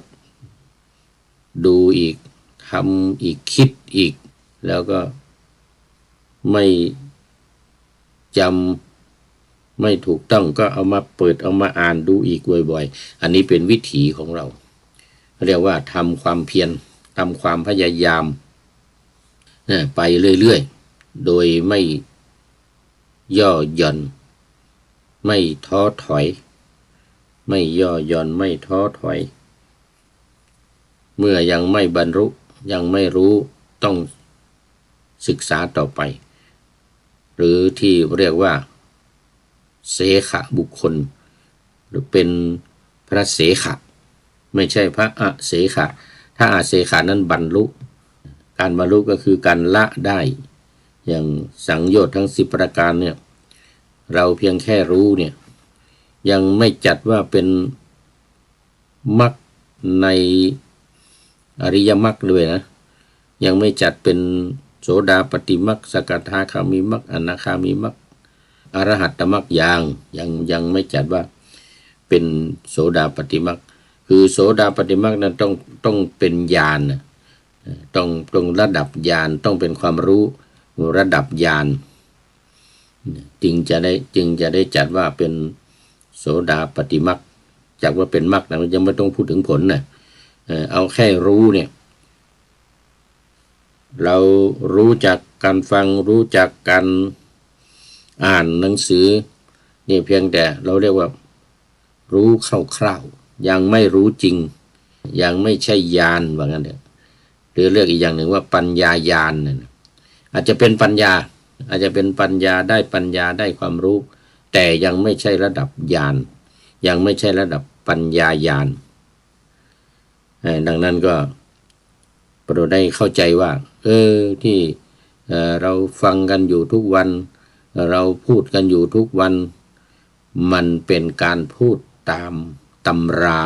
ดูอีกทำอีกคิดอีกแล้วก็ไม่จำไม่ถูกต้องก็เอามาเปิดเอามาอ่านดูอีกบ่อยๆอันนี้เป็นวิถีของเราเรียกว่าทำความเพียรทำความพยายามไปเรื่อยๆโดยไม่ย่อหย่อนไม่ท้อถอยไม่ย่อหย่อนไม่ท้อถอยเมื่อยังไม่บรรลุยังไม่รู้ต้องศึกษาต่อไปหรือที่เรียกว่าเสขะบุคคลหรือเป็นพระเสขะไม่ใช่พระอเสขะถ้าอเสขะนั้นบรรลุการบรรลุก็คือการละได้อย่างสังโยชน์ทั้ง10ประการเนี่ยเราเพียงแค่รู้เนี่ยยังไม่จัดว่าเป็นมรรคในอริยมรรคเลยนะยังไม่จัดเป็นโสดาปัตติมรรคสกทาคามิมรรคอนาคามิมรรคอรหัตตมรรคยังไม่จัดว่าเป็นโสดาปัตติมรรคคือโสดาปัตติมรรคนั้นต้องเป็นญาณต้องระดับญาณต้องเป็นความรู้ระดับญาณจึงจะได้จัดว่าเป็นโสดาปัตติมรรคจากว่าเป็นมรรคนะยังไม่ต้องพูดถึงผลนะเอาแค่รู้เนี่ยเรารู้จากการฟังรู้จากการอ่านหนังสือนี่เพียงแต่เราเรียกว่ารู้คร่าวๆยังไม่รู้จริงยังไม่ใช่ญาณว่างั้นเถอะหรือเรียกอีกอย่างหนึ่งว่าปัญญาญาณอาจจะเป็นปัญญาได้ปัญญาได้ความรู้แต่ยังไม่ใช่ระดับญาณยังไม่ใช่ระดับปัญญาญาณดังนั้นก็โปรดได้เข้าใจว่าที่เราฟังกันอยู่ทุกวันเราพูดกันอยู่ทุกวันมันเป็นการพูดตามตำรา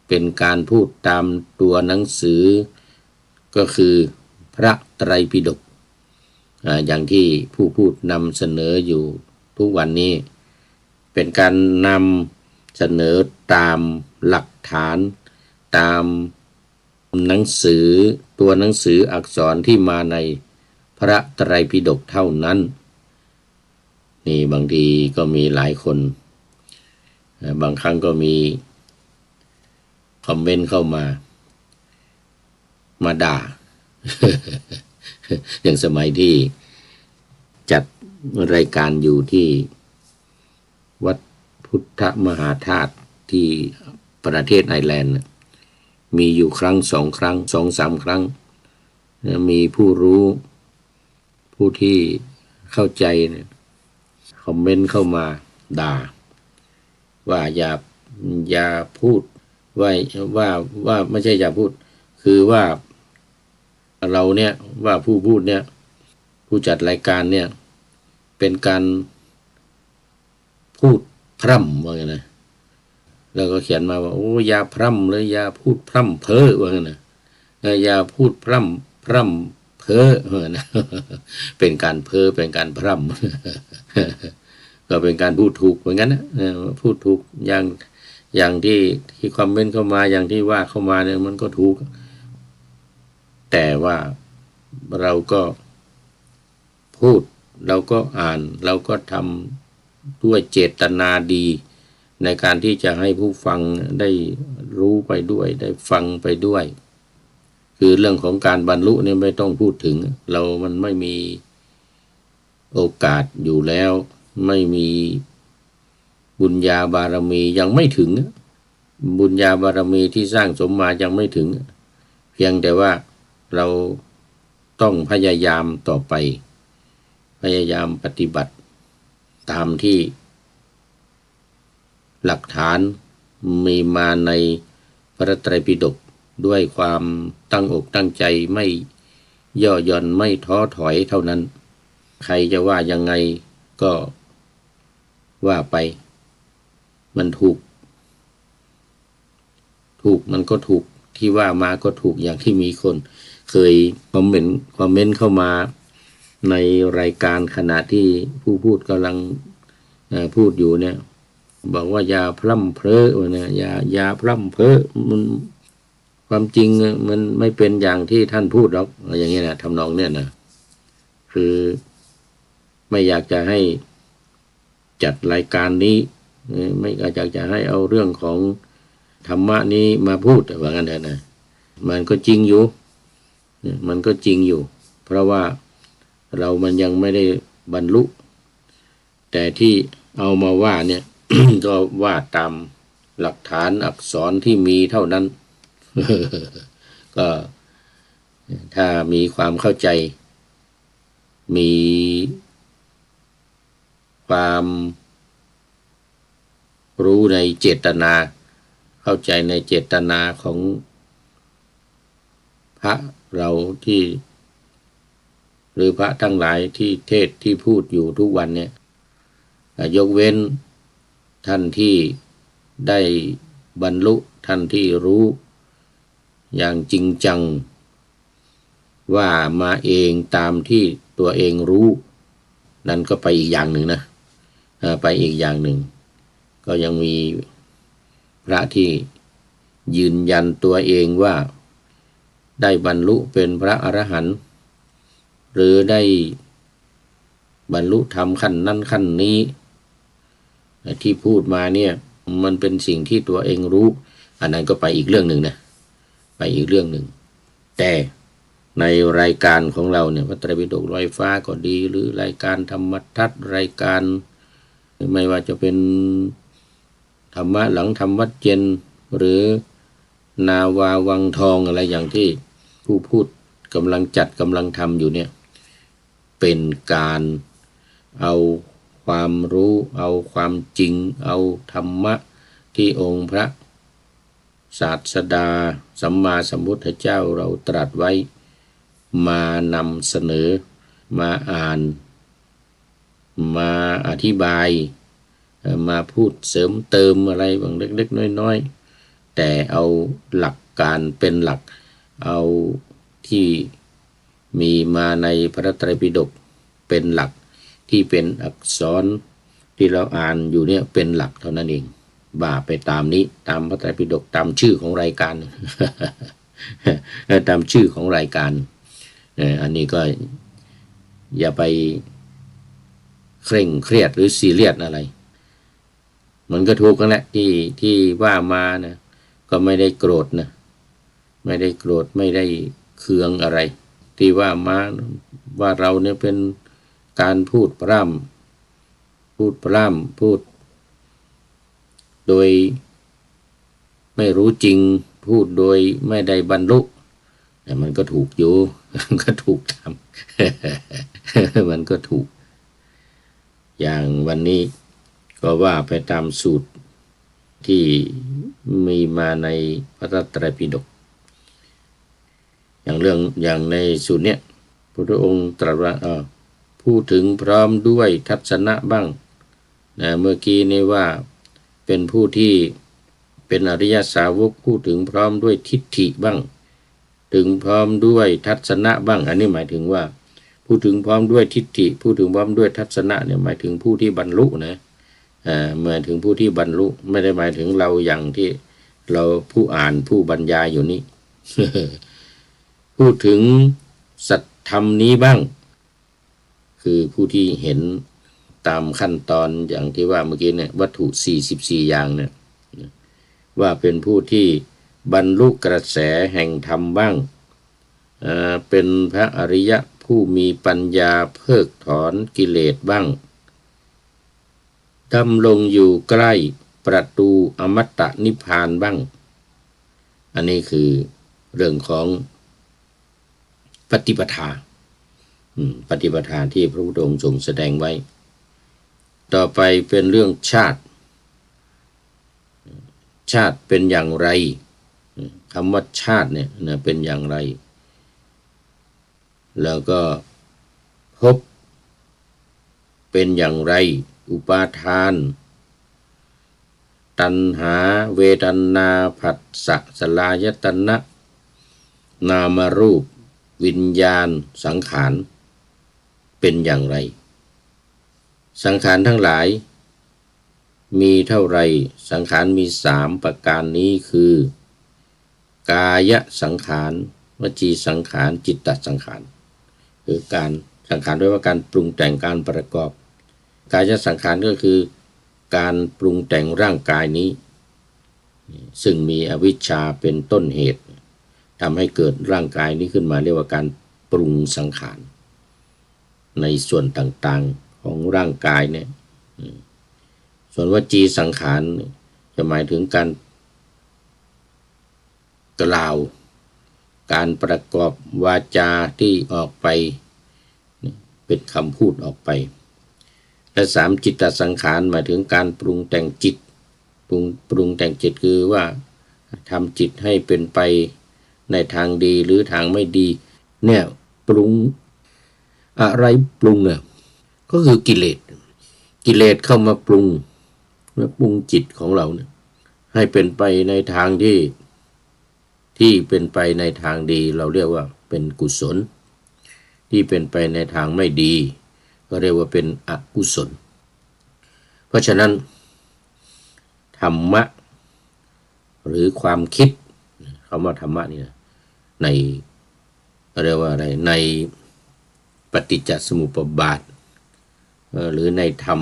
เป็นการพูดตามตัวหนังสือก็คือพระไตรปิฎกอย่างที่ผู้พูดนำเสนออยู่ทุกวันนี้เป็นการนำเสนอตามหลักฐานตามหนังสือตัวหนังสืออักษรที่มาใน พระไตรปิฎกเท่านั้นนี่บางทีก็มีหลายคนบางครั้งก็มีคอมเมนต์เข้ามาด่า อย่างสมัยที่จัดรายการอยู่ที่วัดพุทธมหาธาตุที่ประเทศไอร์แลนด์มีอยู่ครั้ง2 ครั้ง 2-3 ครั้งมีผู้รู้ผู้ที่เข้าใจเนี่ยคอมเมนต์เข้ามาด่าว่าอย่าพูดว่าไม่ใช่อย่าพูดคือว่าเราเนี่ยว่าผู้พูดเนี่ยผู้จัดรายการเนี่ยเป็นการพูดพร่ำว่าไงนะแล้วก็เขียนมาว่าโอ้อย่าพร่ำเลยอย่าพูดพร่ำเพ้อว่าไงนะอย่าพูดพร่ำเพ้อว่าไงนะเป็นการเพ้อเป็นการพร่ำ ก็เป็นการพูดถูกเหมือนกันนะพูดถูกอย่างที่คอมเมนต์เข้ามาอย่างที่ว่าเข้ามาเนี่ยมันก็ถูกแต่ว่าเราก็พูดเราก็อ่านเราก็ทำด้วยเจตนาดีในการที่จะให้ผู้ฟังได้รู้ไปด้วยได้ฟังไปด้วยคือเรื่องของการบรรลุเนี่ยไม่ต้องพูดถึงมันไม่มีโอกาสอยู่แล้วไม่มีบุญญาบารมียังไม่ถึงบุญญาบารมีที่สร้างสมมายังไม่ถึงเพียงแต่ว่าเราต้องพยายามต่อไปพยายามปฏิบัติตามที่หลักฐานมีมาในพระไตรปิฎกด้วยความตั้งอกตั้งใจไม่ย่อหย่อนไม่ท้อถอยเท่านั้นใครจะว่ายังไงก็ว่าไปมันถูกมันก็ถูกที่ว่ามาก็ถูกอย่างที่มีคนเคยคอมเมนต์เข้ามาในรายการขณะที่ผู้พูดกำลังพูดอยู่เนี่ยบอกว่าอย่าพร่ำเพ้อเนี่ยอย่าพร่ำเพ้อมันความจริงมันไม่เป็นอย่างที่ท่านพูดหรอกอย่างนี้นะทำนองเนี่ยนะคือไม่อยากจะให้จัดรายการนี้ไม่อยากจะให้เอาเรื่องของธรรมะนี้มาพูดว่างั้นเถอะนะมันก็จริงอยู่เพราะว่ามันยังไม่ได้บรรลุแต่ที่เอามาว่าเนี่ย ก็ว่าตามหลักฐานอักษรที่มีเท่านั้น ก็ถ้ามีความเข้าใจมีความรู้ในเจตนาเข้าใจในเจตนาของพระเราที่หรือพระทั้งหลายที่เทศที่พูดอยู่ทุกวันเนี่ยยกเว้นท่านที่ได้บรรลุท่านที่รู้อย่างจริงจังว่ามาเองตามที่ตัวเองรู้นั่นก็ไปอีกอย่างหนึ่งนะไปอีกอย่างหนึ่งก็ยังมีพระที่ยืนยันตัวเองว่าได้บรรลุเป็นพระอรหันต์หรือได้บรรลุธรรมขั้นนั้นขั้นนี้ที่พูดมาเนี่ยมันเป็นสิ่งที่ตัวเองรู้อันนั้นก็ไปอีกเรื่องหนึ่งนะไปอีกเรื่องหนึ่งแต่ในรายการของเราเนี่ยพระไตรปิฎกลอยฟ้าก็ดีหรือรายการธรรมทัศน์รายการไม่ว่าจะเป็นธรรมะหลังธรรมวัดเย็นหรือนาวาวังทองอะไรอย่างที่ผู้พูดกำลังจัดกำลังทำอยู่เนี่ยเป็นการเอาความรู้เอาความจริงเอาธรรมะที่องค์พระศาสดาสัมมาสัมพุทธเจ้าเราตรัสไว้มานำเสนอมาอ่านมาอธิบายมาพูดเสริมเติมอะไรบางเล็กๆน้อยๆแต่เอาหลักการเป็นหลักเอาที่มีมาในพระไตรปิฎกเป็นหลักที่เป็นอักษรที่เราอ่านอยู่เนี่ยเป็นหลักเท่านั้นเองบ่าไปตามนี้ตามพระไตรปิฎกตามชื่อของรายการ ตามชื่อของรายการอันนี้ก็ อย่าไปเคร่งเครียดหรือซีเรียสอะไรมันก็ถูกกันแหละที่ว่ามานะก็ไม่ได้โกรธนะไม่ได้โกรธไม่ได้เคืองอะไรที่ว่ามาว่าเราเนี่ยเป็นการพูดพร่ำพูดโดยไม่รู้จริงพูดโดยไม่ได้บรรลุแต่มันก็ถูกอยู่มันก็ถูกทำ มันก็ถูกอย่างวันนี้ก็ว่าไปตามสูตรที่มีมาในพระไตรปิฎกอย่างในสูตรเนี้ยพระองค์ตรัสว่าพูดถึงพร้อมด้วยทัศนะบ้างนะเมื่อกี้นี้ว่าเป็นผู้ที่เป็นอริยสาวกพูดถึงพร้อมด้วยทิฏฐิบ้างถึงพร้อมด้วยทัศนะบ้างอันนี้หมายถึงว่าพูดถึงพร้อมด้วยทิฏฐิพูดถึงพร้อมด้วยทัศนะเนี่ยหมายถึงผู้ที่บรรลุนะหมายถึงผู้ที่บรรลุไม่ได้หมายถึงเราอย่างที่เราผู้อ่านผู้บรรยายอยู่นี้ พูดถึงสัจธรรมนี้บ้างคือผู้ที่เห็นตามขั้นตอนอย่างที่ว่าเมื่อกี้เนี่ยวัตถุ44อย่างเนี่ยว่าเป็นผู้ที่บรรลุกระแสแห่งธรรมบ้างเป็นพระอริยะผู้มีปัญญาเพิกถอนกิเลสบ้างดำรงอยู่ใกล้ประตูอมตะนิพพานบ้างอันนี้คือเรื่องของปฏิปทาที่พระพุทธองค์ทรงแสดงไว้ต่อไปเป็นเรื่องชาติเป็นอย่างไรคำว่าชาติเนี่ยเป็นอย่างไรแล้วก็ภพเป็นอย่างไรอุปาทานตัณหาเวทนาผัสสะสลายตนะนามรูปวิญญาณสังขารเป็นอย่างไรสังขารทั้งหลายมีเท่าไรสังขารมี3ประการนี้คือกายสังขารวจีสังขารจิตตสังขารคือการสังขารด้วยว่าการปรุงแต่งการประกอบกายสังขารก็คือการปรุงแต่งร่างกายนี้ซึ่งมีอวิชชาเป็นต้นเหตุทำให้เกิดร่างกายนี้ขึ้นมาเรียกว่าการปรุงสังขารในส่วนต่างๆของร่างกายเนี่ยส่วนวจีสังขารจะหมายถึงการกล่าวการประกอบวาจาที่ออกไปเป็นคำพูดออกไปและ3จิตตสังขารหมายถึงการปรุงแต่งจิตปรุงแต่งจิตคือว่าทำจิตให้เป็นไปในทางดีหรือทางไม่ดีเนี่ยปรุงอะไรปรุงเนี่ยก็คือกิเลสเข้ามาปรุงจิตของเราเนี่ยให้เป็นไปในทางที่เป็นไปในทางดีเราเรียกว่าเป็นกุศลที่เป็นไปในทางไม่ดีก็เรียกว่าเป็นอกุศลเพราะฉะนั้นธรรมะหรือความคิดคำว่าธรรมะนี่นะในเรียกว่าอะไรในปฏิจจสมุปบาทหรือในธรรม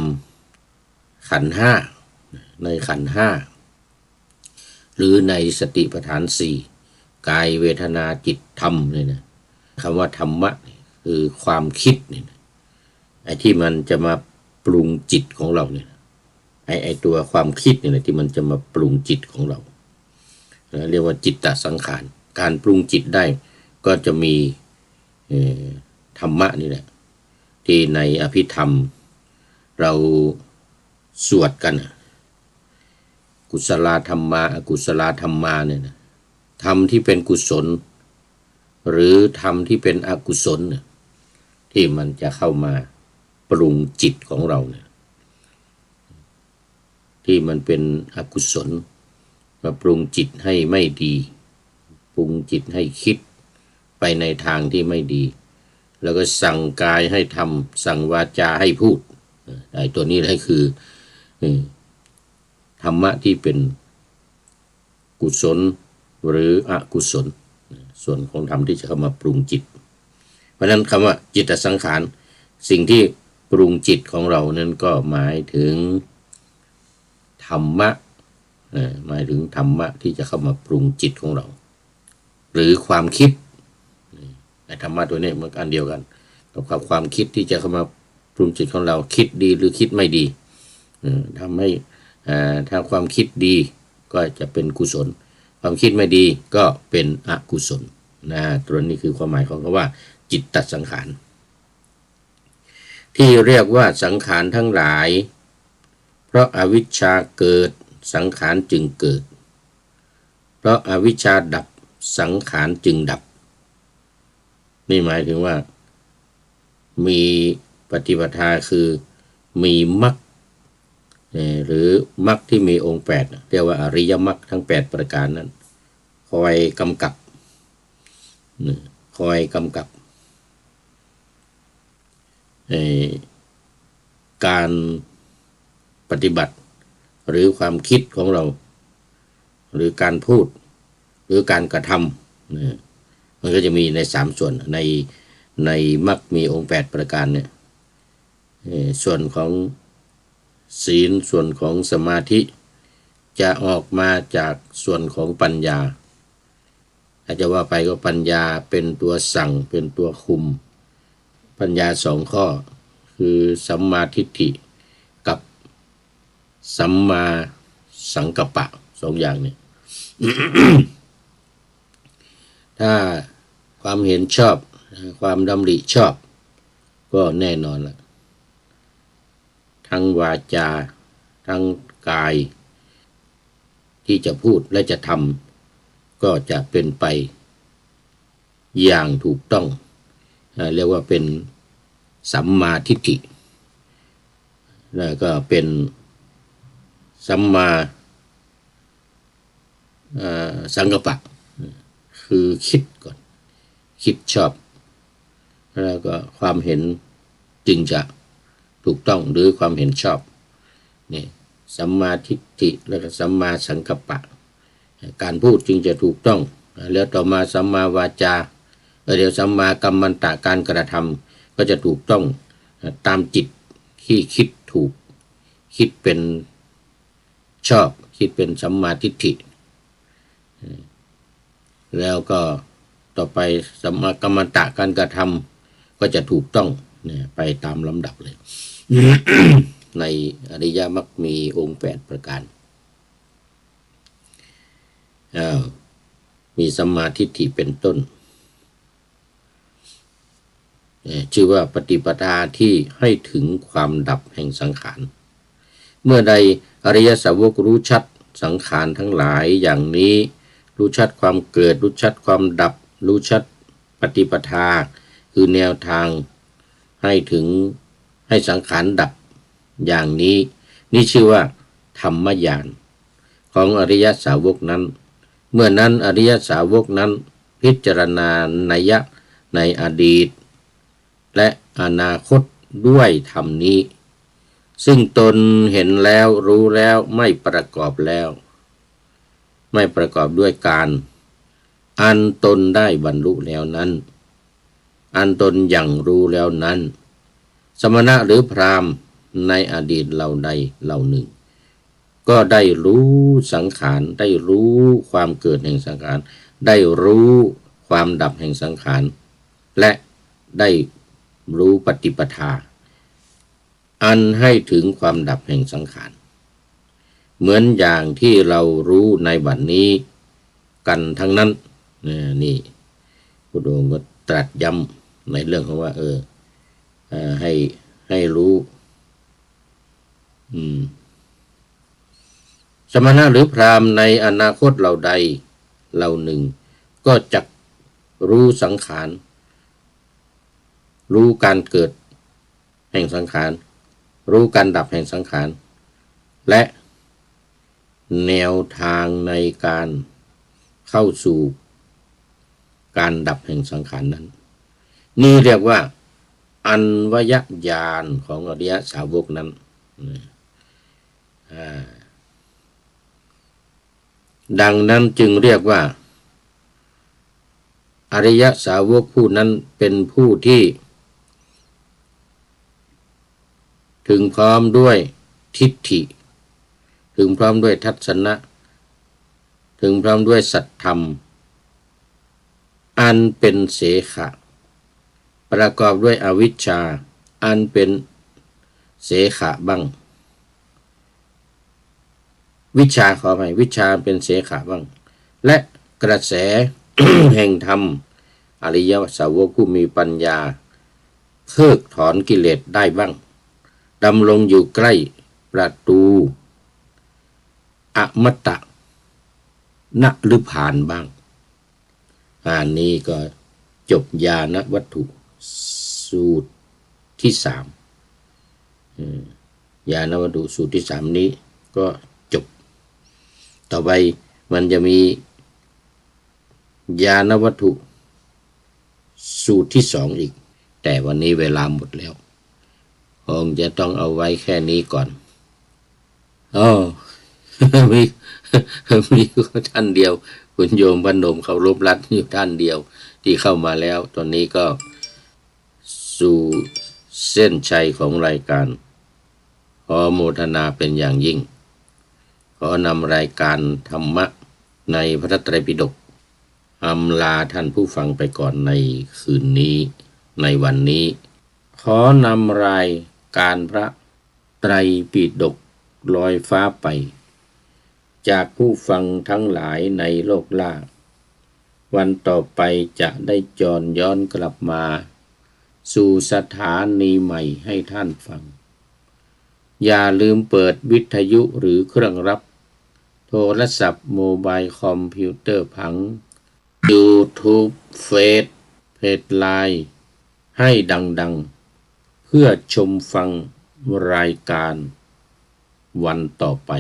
ขันธ์ห้าในขันธ์ห้าหรือในสติปัฏฐาน4กายเวทนาจิตธรรมเนี่ยนะคำว่าธรรมะคือความคิดเนี่ยไอ้ที่มันจะมาปรุงจิตของเราเนี่ยไอ้ตัวความคิดเนี่ยที่มันจะมาปรุงจิตของเราเรียกว่าจิตตสังขารการปรุงจิตได้ก็จะมีธรรมะนี่แหละที่ในอภิธรรมเราสวดกันกุศลธรรมาอกุศลธรรมาเนี่ยนะธรรมที่เป็นกุศลหรือธรรมที่เป็นอกุศลที่มันจะเข้ามาปรุงจิตของเราเนี่ยที่มันเป็นอกุศลมาปรุงจิตให้ไม่ดีปรุงจิตให้คิดไปในทางที่ไม่ดีแล้วก็สั่งกายให้ทำสั่งวาจาให้พูดไอ้ตัวนี้นั่นคือธรรมะที่เป็นกุศลหรืออกุศลส่วนของธรรมที่จะเข้ามาปรุงจิตเพราะฉะนั้นคำว่าจิตตสังขาร สิ่งที่ปรุงจิตของเรานั้นก็หมายถึงธรรมะหมายถึงธรรมะที่จะเข้ามาปรุงจิตของเราหรือความคิดในธรรมะตัวนี้มันอันเดียวกันกับความคิดที่จะเข้ามาปรุงจิตของเราคิดดีหรือคิดไม่ดีทำให้ถ้าความคิดดีก็จะเป็นกุศลความคิดไม่ดีก็เป็นอกุศลตัวนี้คือความหมายของคำว่าจิตตสังขารที่เรียกว่าสังขารทั้งหลายเพราะอวิชชาเกิดสังขารจึงเกิดเพราะอวิชชาดับสังขารจึงดับนี่หมายถึงว่ามีปฏิปทาคือมีมรรคหรือมรรคที่มีองค์8เรียกว่าอริยมรรคทั้ง8ประการนั้นคอยกำกับการปฏิบัติหรือความคิดของเราหรือการพูดหรือการกระทำมันก็จะมีใน3ส่วนในมรรคมีองค์8ประการเนี่ยส่วนของศีลส่วนของสมาธิจะออกมาจากส่วนของปัญญาอาจจะว่าไปก็ปัญญาเป็นตัวสั่งเป็นตัวคุมปัญญา2ข้อคือสัมมาทิฏฐิกับสัมมาสังกัปปะ2อย่างเนี่ย ถ้าความเห็นชอบความดำริชอบก็แน่นอนละทั้งวาจาทั้งกายที่จะพูดและจะทำก็จะเป็นไปอย่างถูกต้องเรียกว่าเป็นสัมมาทิฏฐิแล้วก็เป็นสัมมาสังกัปปะคือคิดก่อนคิดชอบแล้วก็ความเห็นจึงจะถูกต้องหรือความเห็นชอบนี่สัมมาทิฏฐิแล้วก็สัมมาสังกัปปะการพูดจึงจะถูกต้องแล้วต่อมาสัมมาวาจาเดี๋ยวสัมมากัมมันตะการกระทำก็จะถูกต้องตามจิตที่คิดถูกคิดเป็นชอบคิดเป็นสัมมาทิฏฐิแล้วก็ต่อไปสัมมากัมมันตะการกระทำก็จะถูกต้องไปตามลำดับเลย ในอริยมรรคมีองค์8ประการมีสัมมาทิฏฐิเป็นต้นชื่อว่าปฏิปทาที่ให้ถึงความดับแห่งสังขารเมื่อใดอริยสาวกรู้ชัดสังขารทั้งหลายอย่างนี้รู้ชัดความเกิดรู้ชัดความดับรู้ชัดปฏิปทาคือแนวทางให้สังขารดับอย่างนี้นี่ชื่อว่าธรรมญาณของอริยสาวกนั้นเมื่อนั้นอริยสาวกนั้นพิจารณานัยในอดีตและอนาคตด้วยธรรมนี้ซึ่งตนเห็นแล้วรู้แล้วไม่ประกอบด้วยการอันตนได้บรรลุแล้วนั้นอันตนยังรู้แล้วนั้นสมณะหรือพราหมณ์ในอดีตเหล่าใดเหล่าหนึ่งก็ได้รู้สังขารได้รู้ความเกิดแห่งสังขารได้รู้ความดับแห่งสังขารและได้รู้ปฏิปทาอันให้ถึงความดับแห่งสังขารเหมือนอย่างที่เรารู้ในบัดนี้กันทั้งนั้นนี่พระองค์ก็ตรัสย้ำในเรื่องของว่าให้รู้สมณะหรือพราหมณ์ในอนาคตเหล่าใดเหล่าหนึ่งก็จักรู้สังขารรู้การเกิดแห่งสังขารรู้การดับแห่งสังขารและแนวทางในการเข้าสู่การดับแห่งสังขารนั้นนี่เรียกว่าอันวยญาณของอริยสาวกนั้นดังนั้นจึงเรียกว่าอริยสาวกผู้นั้นเป็นผู้ที่ ถึงพร้อมด้วยทิฏฐิถึงพร้อมด้วยทัศนะถึงพร้อมด้วยสัตธรรมอันเป็นเสขะประกอบด้วยอวิชชาอันเป็นเสขะบ้างวิชาขอไปวิชาเป็นเสขะบ้างและกระแส แห่งธรรมอริยสาวกผู้มีปัญญาเพิกถอนกิเลสได้บ้างดำรงอยู่ใกล้ประตูอมตะนฤพานบ้างอันนี้ก็จบญาณวัตถุสูตรที่สามญาณวัตถุสูตรที่สามนี้ก็จบต่อไปมันจะมีญาณวัตถุสูตรที่สองอีกแต่วันนี้เวลาหมดแล้วคงจะต้องเอาไว้แค่นี้ก่อนมีท่านเดียวคุณโยมพนมเคารพรัตน์อยู่ท่านเดียวที่เข้ามาแล้วตอนนี้ก็สู่เส้นชัยของรายการขอโมทนาเป็นอย่างยิ่งขอนำรายการธรรมะในพระไตรปิฎกอำลาท่านผู้ฟังไปก่อนในคืนนี้ในวันนี้ขอนำรายการพระไตรปิฎกลอยฟ้าไปจากผู้ฟังทั้งหลายในโลกล่าวันต่อไปจะได้จรย้อนกลับมาสู่สถานีใหม่ให้ท่านฟังอย่าลืมเปิดวิทยุหรือเครื่องรับโทรศัพท์โมบายคอมพิวเตอร์ผัง YouTube เฟซเพจไลน์ให้ดังๆเพื่อชมฟังรายการวันต่อไป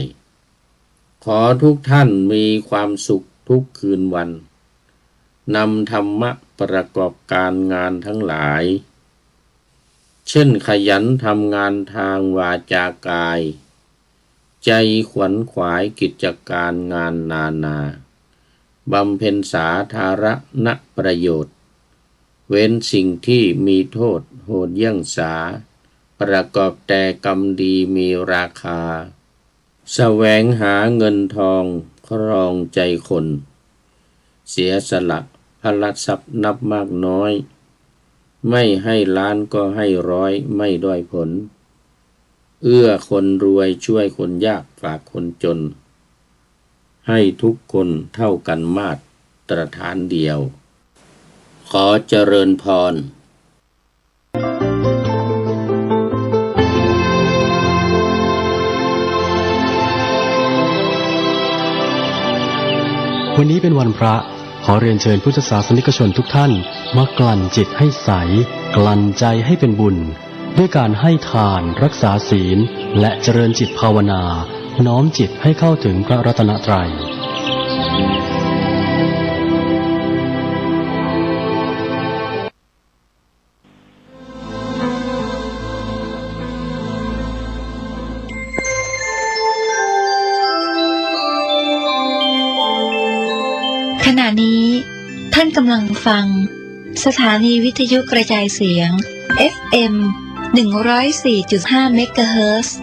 ขอทุกท่านมีความสุขทุกคืนวันนำธรรมะประกอบการงานทั้งหลายเช่นขยันทำงานทางวาจากายใจขวนขวายกิจการงานนานาบำเพ็ญสาธารณประโยชน์เว้นสิ่งที่มีโทษโหดเยี่ยงสาประกอบแต่กรรมดีมีราคาแสวงหาเงินทองครองใจคนเสียสละพละทรัพย์นับมากน้อยไม่ให้ล้านก็ให้ร้อยไม่ด้อยผลเอื้อคนรวยช่วยคนยากฝากคนจนให้ทุกคนเท่ากันมาตรฐานเดียวขอเจริญพรวันนี้เป็นวันพระขอเรียนเชิญพุทธศาสนิกชนทุกท่านมากลั่นจิตให้ใสกลั่นใจให้เป็นบุญด้วยการให้ทานรักษาศีลและเจริญจิตภาวนาน้อมจิตให้เข้าถึงพระรัตนตรัยขณะนี้ท่านกำลังฟังสถานีวิทยุกระจายเสียง FM 104.5 เมกะเฮิรตซ์